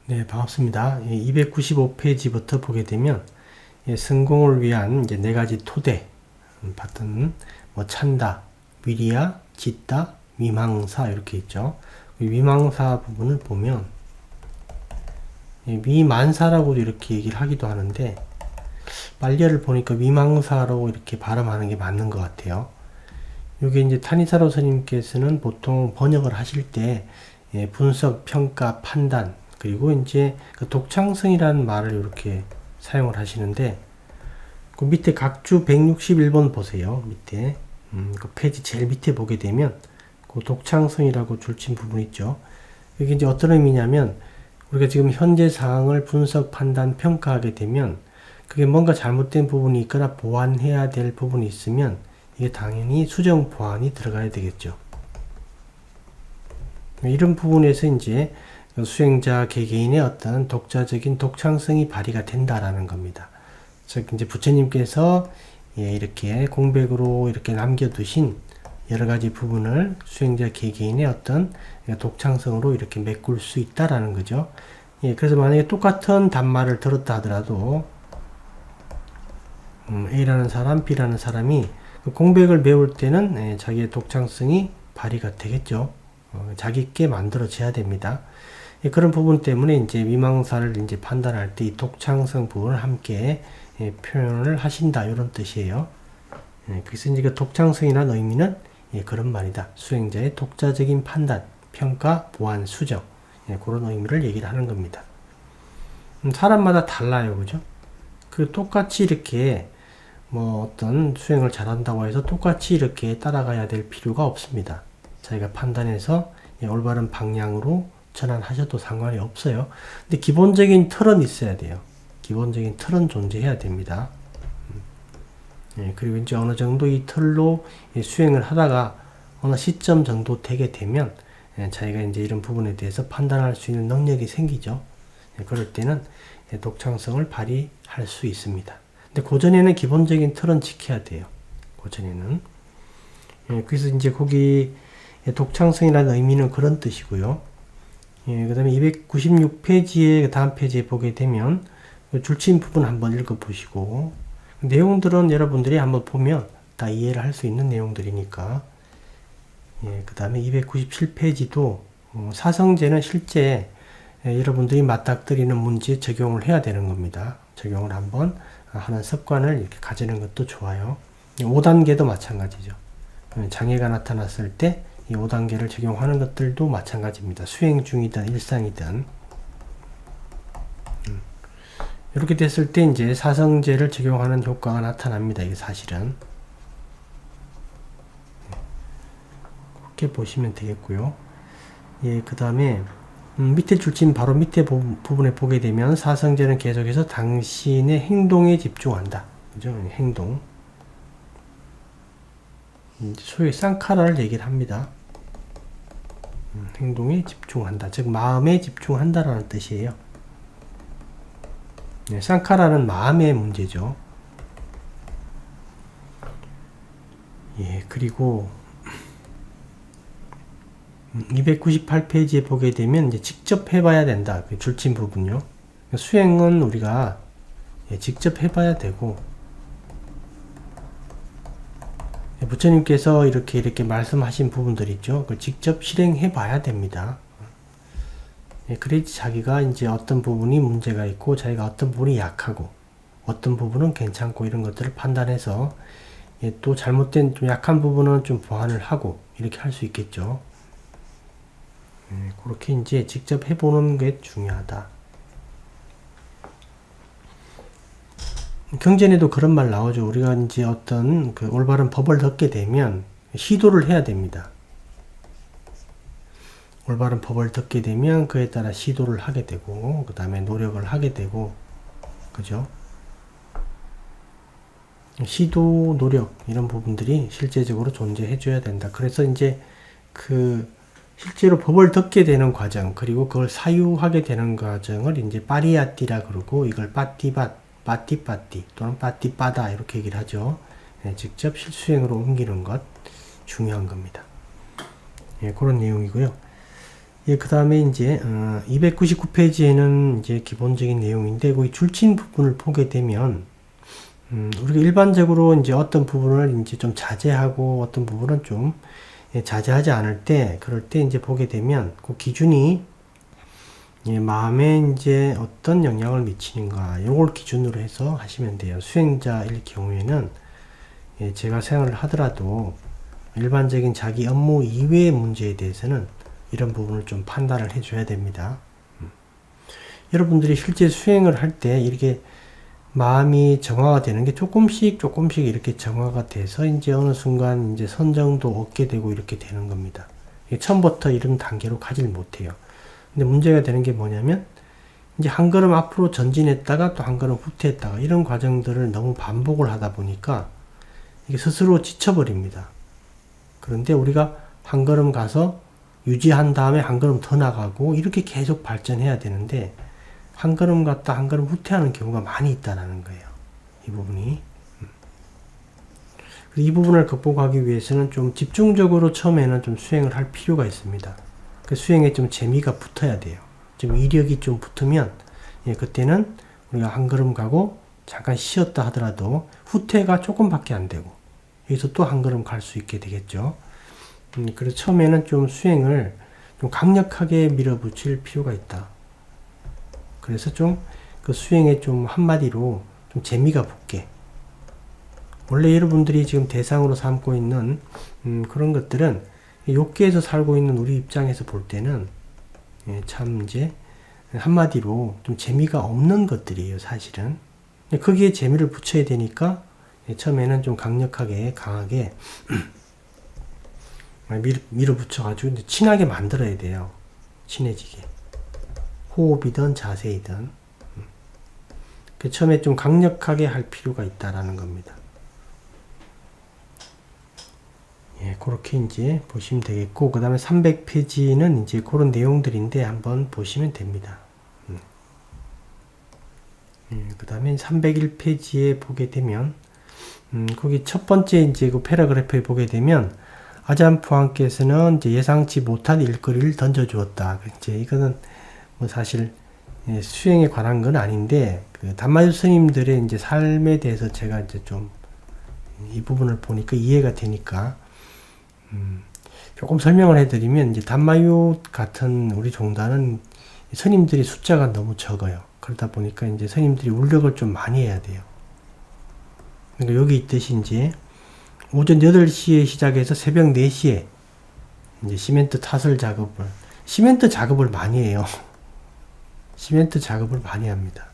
네, 반갑습니다. 295페이지부터 보게 되면 성공을 위한 이제 네 가지 토대 봤던 뭐 찬다, 위리야, 짓다, 위망사 이렇게 있죠. 위망사 부분을 보면 위만사라고도 이렇게 얘기를 하기도 하는데 빨리어를 보니까 위망사라고 이렇게 발음하는 게 맞는 것 같아요. 이게 이제 타니사로 스님께서는 보통 번역을 하실 때 분석, 평가, 판단 그리고 이제 그 독창성이라는 말을 이렇게 사용을 하시는데 그 밑에 각주 161번 보세요. 밑에 그 페이지 제일 밑에 보게 되면 그 독창성이라고 줄친 부분 있죠. 이게 이제 어떤 의미냐면 우리가 지금 현재 상황을 분석, 판단, 평가하게 되면 그게 뭔가 잘못된 부분이 있거나 보완해야 될 부분이 있으면 이게 당연히 수정 보완이 들어가야 되겠죠. 이런 부분에서 이제 수행자 개개인의 어떤 독자적인 독창성이 발휘가 된다라는 겁니다. 즉 이제 부처님께서 이렇게 공백으로 이렇게 남겨두신 여러 가지 부분을 수행자 개개인의 어떤 독창성으로 이렇게 메꿀 수 있다라는 거죠. 그래서 만약에 똑같은 단말을 들었다 하더라도 A라는 사람, B라는 사람이 공백을 메울 때는 자기의 독창성이 발휘가 되겠죠. 자기께 만들어져야 됩니다. 그런 부분 때문에 이제 위망사를 이제 판단할 때 이 독창성 부분을 함께 표현을 하신다 이런 뜻이에요. 그래서 이제 그 독창성이라는 의미는 그런 말이다. 수행자의 독자적인 판단, 평가, 보완, 수정 그런 의미를 얘기를 하는 겁니다. 사람마다 달라요, 그죠? 그 똑같이 이렇게 뭐 어떤 수행을 잘한다고 해서 똑같이 이렇게 따라가야 될 필요가 없습니다. 자기가 판단해서 올바른 방향으로 전환하셔도 상관이 없어요. 근데 기본적인 틀은 있어야 돼요. 기본적인 틀은 존재해야 됩니다. 그리고 이제 어느 정도 이 틀로 수행을 하다가 어느 시점 정도 되게 되면 자기가 이제 이런 부분에 대해서 판단할 수 있는 능력이 생기죠. 그럴 때는 독창성을 발휘할 수 있습니다. 근데 고전에는 기본적인 틀은 지켜야 돼요. 고전에는. 그래서 이제 거기 독창성이라는 의미는 그런 뜻이고요. 그 다음에 296페이지에 다음 페이지에 보게 되면 줄친 부분 한번 읽어보시고 내용들은 여러분들이 한번 보면 다 이해를 할 수 있는 내용들이니까 그 다음에 297페이지도 사성제는 실제 여러분들이 맞닥뜨리는 문제에 적용을 해야 되는 겁니다. 적용을 한번 하는 습관을 이렇게 가지는 것도 좋아요. 5단계도 마찬가지죠. 장애가 나타났을 때 이 5단계를 적용하는 것들도 마찬가지입니다. 수행 중이든 일상이든 이렇게 됐을 때 이제 사성제를 적용하는 효과가 나타납니다. 이게 사실은 그렇게 보시면 되겠고요. 그 다음에 밑에 줄진 바로 밑에 부분에 보게 되면 사성제는 계속해서 당신의 행동에 집중한다. 그죠? 행동. 소위 쌍카라를 얘기를 합니다. 행동에 집중한다. 즉 마음에 집중한다라는 뜻이에요. 쌍카라는 마음의 문제죠. 그리고 298페이지에 보게 되면 이제 직접 해봐야 된다. 그 줄친 부분요. 수행은 우리가 직접 해봐야 되고 부처님께서 이렇게 말씀하신 부분들 있죠. 그걸 직접 실행해 봐야 됩니다. 그래야지 자기가 이제 어떤 부분이 문제가 있고 자기가 어떤 부분이 약하고 어떤 부분은 괜찮고 이런 것들을 판단해서 또 잘못된 좀 약한 부분은 좀 보완을 하고 이렇게 할 수 있겠죠. 그렇게 이제 직접 해보는 게 중요하다. 경전에도 그런 말 나오죠. 우리가 이제 어떤 그 올바른 법을 듣게 되면 시도를 해야 됩니다. 올바른 법을 듣게 되면 그에 따라 시도를 하게 되고, 그 다음에 노력을 하게 되고, 그죠? 시도, 노력, 이런 부분들이 실제적으로 존재해줘야 된다. 그래서 이제 실제로 법을 듣게 되는 과정, 그리고 그걸 사유하게 되는 과정을 이제 빠리아띠라 그러고, 이걸 빠띠 또는 빠띠빠다 이렇게 얘기를 하죠. 직접 실수행으로 옮기는 것 중요한 겁니다. 그런 내용이고요. 예, 그 다음에 이제 299페이지에는 이제 기본적인 내용인데 거기 줄친 부분을 보게 되면 우리가 일반적으로 이제 어떤 부분을 이제 좀 자제하고 어떤 부분은 좀 자제하지 않을 때 그럴 때 이제 보게 되면 그 기준이 마음에 이제 어떤 영향을 미치는가 요걸 기준으로 해서 하시면 돼요. 수행자일 경우에는 제가 생각을 하더라도 일반적인 자기 업무 이외의 문제에 대해서는 이런 부분을 좀 판단을 해줘야 됩니다. 여러분들이 실제 수행을 할 때 이렇게 마음이 정화가 되는 게 조금씩 이렇게 정화가 돼서 이제 어느 순간 이제 선정도 얻게 되고 이렇게 되는 겁니다. 처음부터 이런 단계로 가질 못해요. 근데 문제가 되는 게 뭐냐면 이제 한 걸음 앞으로 전진했다가 또 한 걸음 후퇴했다가 이런 과정들을 너무 반복을 하다 보니까 이게 스스로 지쳐버립니다. 그런데 우리가 한 걸음 가서 유지한 다음에 한 걸음 더 나가고 이렇게 계속 발전해야 되는데 한 걸음 갔다 한 걸음 후퇴하는 경우가 많이 있다는 거예요. 이 부분이. 이 부분을 극복하기 위해서는 좀 집중적으로 처음에는 좀 수행을 할 필요가 있습니다. 그 수행에 좀 재미가 붙어야 돼요. 좀 이력이 좀 붙으면 그때는 우리가 한 걸음 가고 잠깐 쉬었다 하더라도 후퇴가 조금밖에 안 되고 여기서 또 한 걸음 갈 수 있게 되겠죠. 그래서 처음에는 좀 수행을 좀 강력하게 밀어붙일 필요가 있다. 그래서 좀 그 수행에 좀 한마디로 좀 재미가 붙게. 원래 여러분들이 지금 대상으로 삼고 있는 그런 것들은 욕계에서 살고 있는 우리 입장에서 볼 때는 참 이제 한마디로 좀 재미가 없는 것들이에요, 사실은. 거기에 재미를 붙여야 되니까 처음에는 좀 강력하게, 강하게 밀어붙여가지고 친하게 만들어야 돼요. 친해지게. 호흡이든 자세이든. 처음에 좀 강력하게 할 필요가 있다라는 겁니다. 예, 그렇게 이제 보시면 되겠고, 그 다음에 300페이지는 이제 그런 내용들인데 한번 보시면 됩니다. 그 다음에 301페이지에 보게 되면, 거기 첫 번째 이제 그 패러그래프에 보게 되면, 아잠푸안께서는 이제 예상치 못한 일거리를 던져주었다. 이제 이거는 뭐 사실 수행에 관한 건 아닌데 그 단마유 스님들의 이제 삶에 대해서 제가 이제 좀 이 부분을 보니까 이해가 되니까 조금 설명을 해드리면 이제 단마유 같은 우리 종단은 스님들이 숫자가 너무 적어요. 그러다 보니까 이제 스님들이 울력을 좀 많이 해야 돼요. 그러니까 여기 있듯이 이제 오전 8시에 시작해서 새벽 4시에 이제 시멘트 타설 시멘트 작업을 많이 해요. 시멘트 작업을 많이 합니다.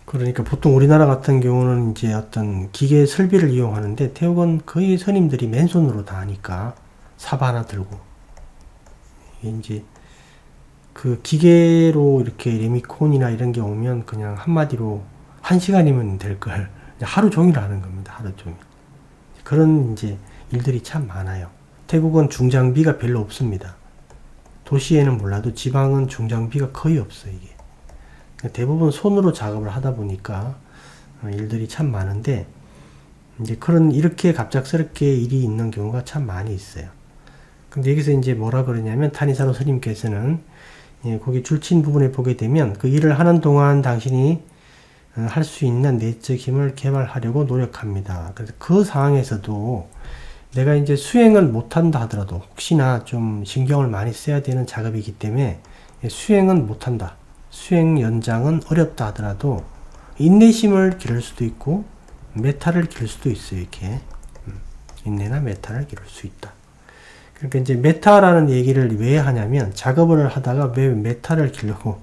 그러니까 보통 우리나라 같은 경우는 이제 어떤 기계 설비를 이용하는데 태국은 거의 스님들이 맨손으로 다 하니까 삽 하나 들고 이제 그 기계로 이렇게 레미콘이나 이런 게 오면 그냥 한마디로 1시간이면 될 걸 하루 종일 하는 겁니다. 하루 종일. 그런 이제 일들이 참 많아요. 태국은 중장비가 별로 없습니다. 도시에는 몰라도 지방은 중장비가 거의 없어요, 이게. 대부분 손으로 작업을 하다 보니까 일들이 참 많은데, 이제 이렇게 갑작스럽게 일이 있는 경우가 참 많이 있어요. 근데 여기서 이제 뭐라 그러냐면, 타니사로 스님께서는, 거기 줄친 부분에 보게 되면, 그 일을 하는 동안 당신이 할 수 있는 내적 힘을 개발하려고 노력합니다. 그래서 그 상황에서도 내가 이제 수행을 못한다 하더라도 혹시나 좀 신경을 많이 써야 되는 작업이기 때문에 수행은 못한다. 수행 연장은 어렵다 하더라도 인내심을 기를 수도 있고 메타를 기를 수도 있어요. 이렇게 인내나 메타를 기를 수 있다. 그러니까 이제 메타라는 얘기를 왜 하냐면 작업을 하다가 왜 메타를 기려고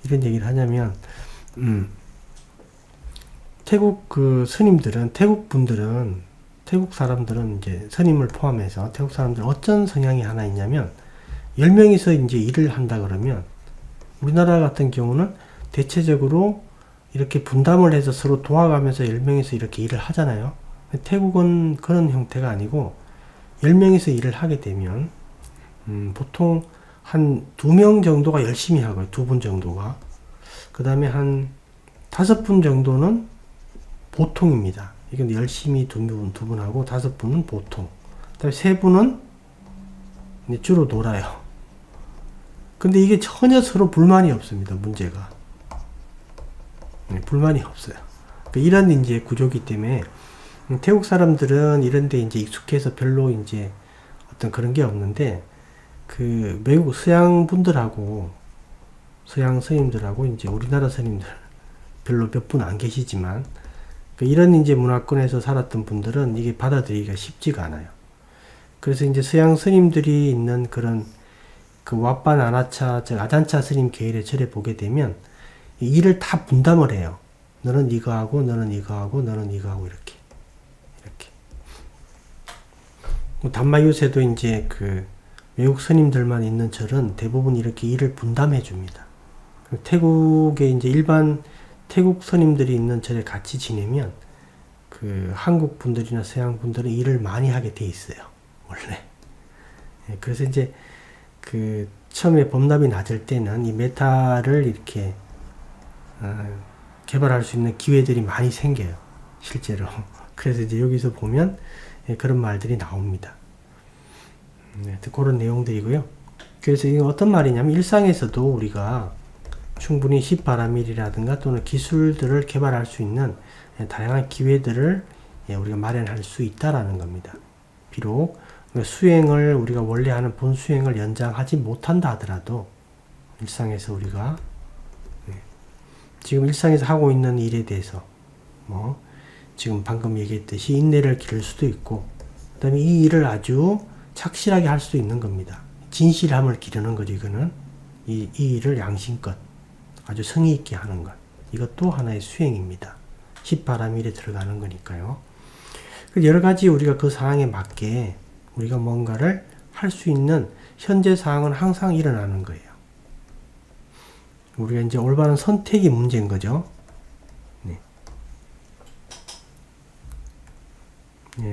이런 얘기를 하냐면 태국 그 스님들은 태국 사람들은 이제 스님을 포함해서 태국 사람들은 어떤 성향이 하나 있냐면 10명이서 이제 일을 한다 그러면 우리나라 같은 경우는 대체적으로 이렇게 분담을 해서 서로 도와가면서 10명이서 이렇게 일을 하잖아요. 태국은 그런 형태가 아니고 10명이서 일을 하게 되면 보통 한 2명 정도가 열심히 하고요. 2분 정도가. 그 다음에 한 5분 정도는 보통입니다. 이건 열심히 두 분 하고 5분은 보통. 그 다음에 3분은 주로 놀아요. 근데 이게 전혀 서로 불만이 없습니다. 문제가. 불만이 없어요. 이런 이제 구조기 때문에 태국 사람들은 이런데 이제 익숙해서 별로 이제 어떤 그런 게 없는데 그 외국 서양 분들하고 서양 스님들하고 이제 우리나라 스님들 별로 몇 분 안 계시지만 이런 이제 문화권에서 살았던 분들은 이게 받아들이기가 쉽지가 않아요. 그래서 이제 서양 스님들이 있는 그런 그 왓반 아나차, 즉 아잔차 스님 계열의 절에 보게 되면 일을 다 분담을 해요. 너는 이거 하고, 너는 이거 하고, 너는 이거 하고 이렇게. 담마 요새도 이제 그 외국 스님들만 있는 절은 대부분 이렇게 일을 분담해 줍니다. 태국에 이제 일반 태국 스님들이 있는 절에 같이 지내면 그 한국 분들이나 서양 분들은 일을 많이 하게 돼 있어요. 원래. 그래서 이제 그 처음에 법납이 낮을 때는 이 메타를 이렇게 개발할 수 있는 기회들이 많이 생겨요. 실제로. 그래서 이제 여기서 보면 그런 말들이 나옵니다. 그런 내용들이고요. 그래서 이게 어떤 말이냐면 일상에서도 우리가 충분히 십바라밀이라든가 또는 기술들을 개발할 수 있는 다양한 기회들을 우리가 마련할 수 있다라는 겁니다. 비록 수행을 우리가 원래 하는 본 수행을 연장하지 못한다 하더라도 일상에서 우리가 지금 일상에서 하고 있는 일에 대해서 뭐 지금 방금 얘기했듯이 인내를 기를 수도 있고 그 다음에 이 일을 아주 착실하게 할 수 있는 겁니다. 진실함을 기르는 거죠. 이거는 이 일을 양심껏 아주 성의 있게 하는 것, 이것도 하나의 수행입니다. 십바라밀에 들어가는 거니까요. 여러 가지 우리가 그 상황에 맞게 우리가 뭔가를 할 수 있는 현재 상황은 항상 일어나는 거예요. 우리가 이제 올바른 선택이 문제인 거죠.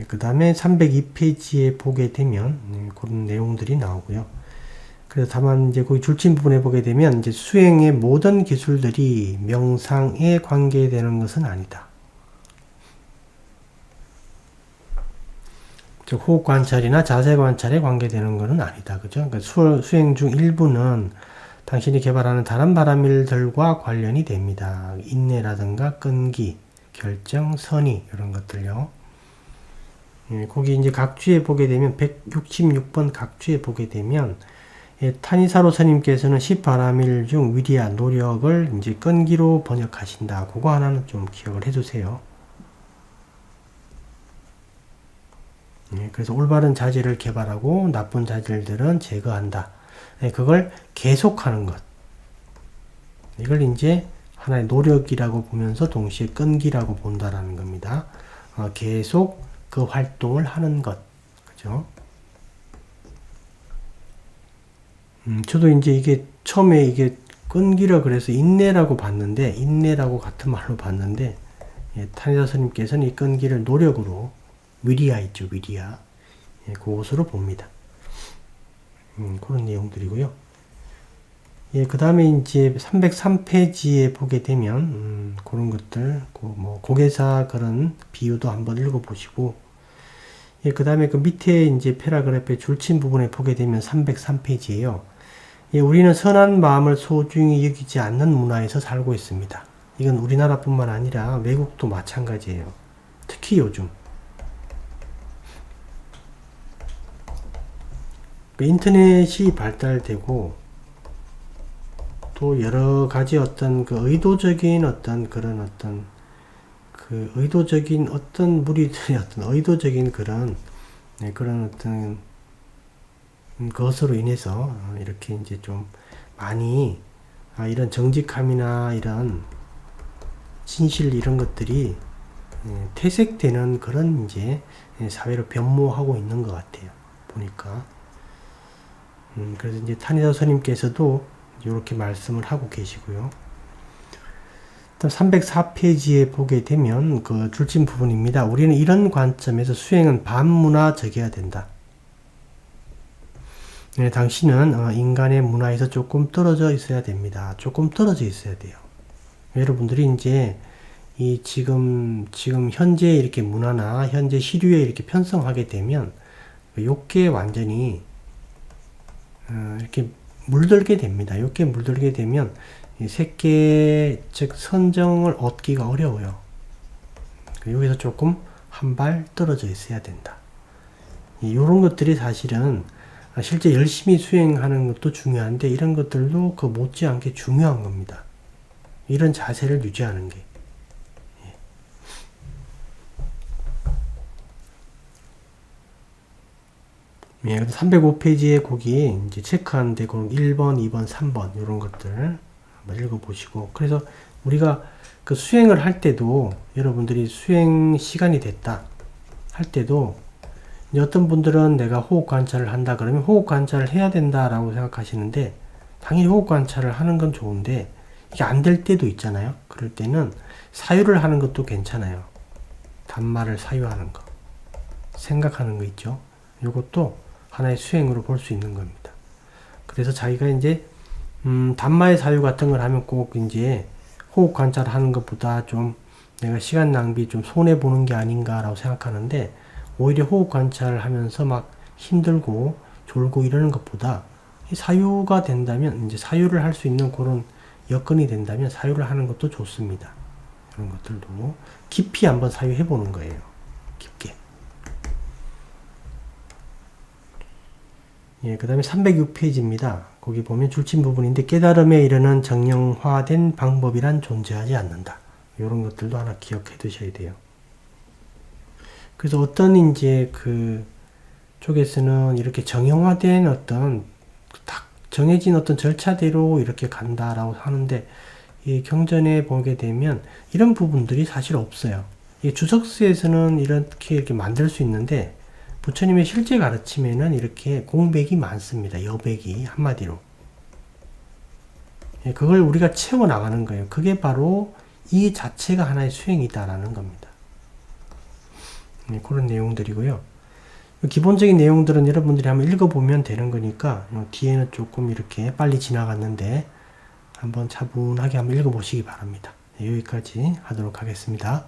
그 다음에 302페이지에 보게 되면 그런 내용들이 나오고요. 그래서 다만 이제 거기 줄침 부분에 보게 되면 이제 수행의 모든 기술들이 명상에 관계되는 것은 아니다. 즉 호흡 관찰이나 자세 관찰에 관계되는 것은 아니다. 그죠? 그러니까 수행 중 일부는 당신이 개발하는 다른 바라밀들과 관련이 됩니다. 인내라든가 끈기, 결정, 선의 이런 것들요. 거기 이제 각주에 보게 되면 166번 각주에 보게 되면 타니사로 스님께서는 10바라밀 중 위리아 노력을 이제 끈기로 번역하신다. 그거 하나는 좀 기억을 해두세요. 그래서 올바른 자질을 개발하고 나쁜 자질들은 제거한다. 그걸 계속하는 것. 이걸 이제 하나의 노력이라고 보면서 동시에 끈기라고 본다라는 겁니다. 계속 그 활동을 하는 것. 그죠? 저도 이제 이게 처음에 이게 끈기라 그래서 인내라고 봤는데, 인내라고 같은 말로 봤는데, 타니사 스님께서는 이 끈기를 노력으로, 위리아 있죠, 위리아. 그것으로 봅니다. 그런 내용들이고요. 그 다음에 이제 303페이지에 보게 되면, 그런 것들, 뭐, 고개사 그런 비유도 한번 읽어보시고, 그 다음에 그 밑에 이제 패러그래프의 줄침 부분에 보게 되면 303페이지에요. 우리는 선한 마음을 소중히 여기지 않는 문화에서 살고 있습니다. 이건 우리나라뿐만 아니라 외국도 마찬가지예요. 특히 요즘. 인터넷이 발달되고 또 여러 가지 어떤 그 의도적인 어떤 그런 어떤 그 의도적인 어떤 무리들의 어떤 의도적인 그런 그런 어떤 것으로 인해서 이렇게 이제 좀 많이 이런 정직함이나 이런 진실 이런 것들이 퇴색되는 그런 이제 사회로 변모하고 있는 것 같아요. 보니까. 그래서 이제 타니사 스님께서도 이렇게 말씀을 하고 계시고요. 304페이지에 보게 되면 그 줄침 부분입니다. 우리는 이런 관점에서 수행은 반문화적이어야 된다. 당신은 인간의 문화에서 조금 떨어져 있어야 됩니다. 조금 떨어져 있어야 돼요. 여러분들이 이제 이 지금 현재 이렇게 문화나 현재 시류에 이렇게 편성하게 되면 욕계에 완전히 이렇게 물들게 됩니다. 이렇게 물들게 되면 이 색계 즉 선정을 얻기가 어려워요. 여기서 조금 한 발 떨어져 있어야 된다. 이런 것들이 사실은 실제 열심히 수행하는 것도 중요한데 이런 것들도 그 못지않게 중요한 겁니다. 이런 자세를 유지하는 게. 예, 305페이지에 거기 이제 체크하는데 1번, 2번, 3번 이런 것들 한번 읽어보시고 그래서 우리가 그 수행을 할 때도 여러분들이 수행 시간이 됐다 할 때도 이제 어떤 분들은 내가 호흡 관찰을 한다 그러면 호흡 관찰을 해야 된다라고 생각하시는데 당연히 호흡 관찰을 하는 건 좋은데 이게 안 될 때도 있잖아요. 그럴 때는 사유를 하는 것도 괜찮아요. 단말을 사유하는 거 생각하는 거 있죠. 이것도 하나의 수행으로 볼 수 있는 겁니다. 그래서 자기가 이제 단마의 사유 같은 걸 하면 꼭 이제 호흡 관찰하는 것보다 좀 내가 시간 낭비 좀 손해 보는 게 아닌가라고 생각하는데 오히려 호흡 관찰을 하면서 막 힘들고 졸고 이러는 것보다 사유가 된다면 이제 사유를 할 수 있는 그런 여건이 된다면 사유를 하는 것도 좋습니다. 이런 것들도 깊이 한번 사유해 보는 거예요. 깊게. 예, 그 다음에 306페이지입니다. 거기 보면 줄친 부분인데 깨달음에 이르는 정령화된 방법이란 존재하지 않는다. 이런 것들도 하나 기억해 두셔야 돼요. 그래서 어떤 이제 그 쪽에서는 이렇게 정형화된 어떤 딱 정해진 어떤 절차대로 이렇게 간다라고 하는데 이 경전에 보게 되면 이런 부분들이 사실 없어요. 이 주석서에서는 이렇게 만들 수 있는데 부처님의 실제 가르침에는 이렇게 공백이 많습니다. 여백이 한마디로. 예, 그걸 우리가 채워나가는 거예요. 그게 바로 이 자체가 하나의 수행이다라는 겁니다. 네, 그런 내용들이고요. 기본적인 내용들은 여러분들이 한번 읽어보면 되는 거니까 뒤에는 조금 이렇게 빨리 지나갔는데 한번 차분하게 한번 읽어보시기 바랍니다. 네, 여기까지 하도록 하겠습니다.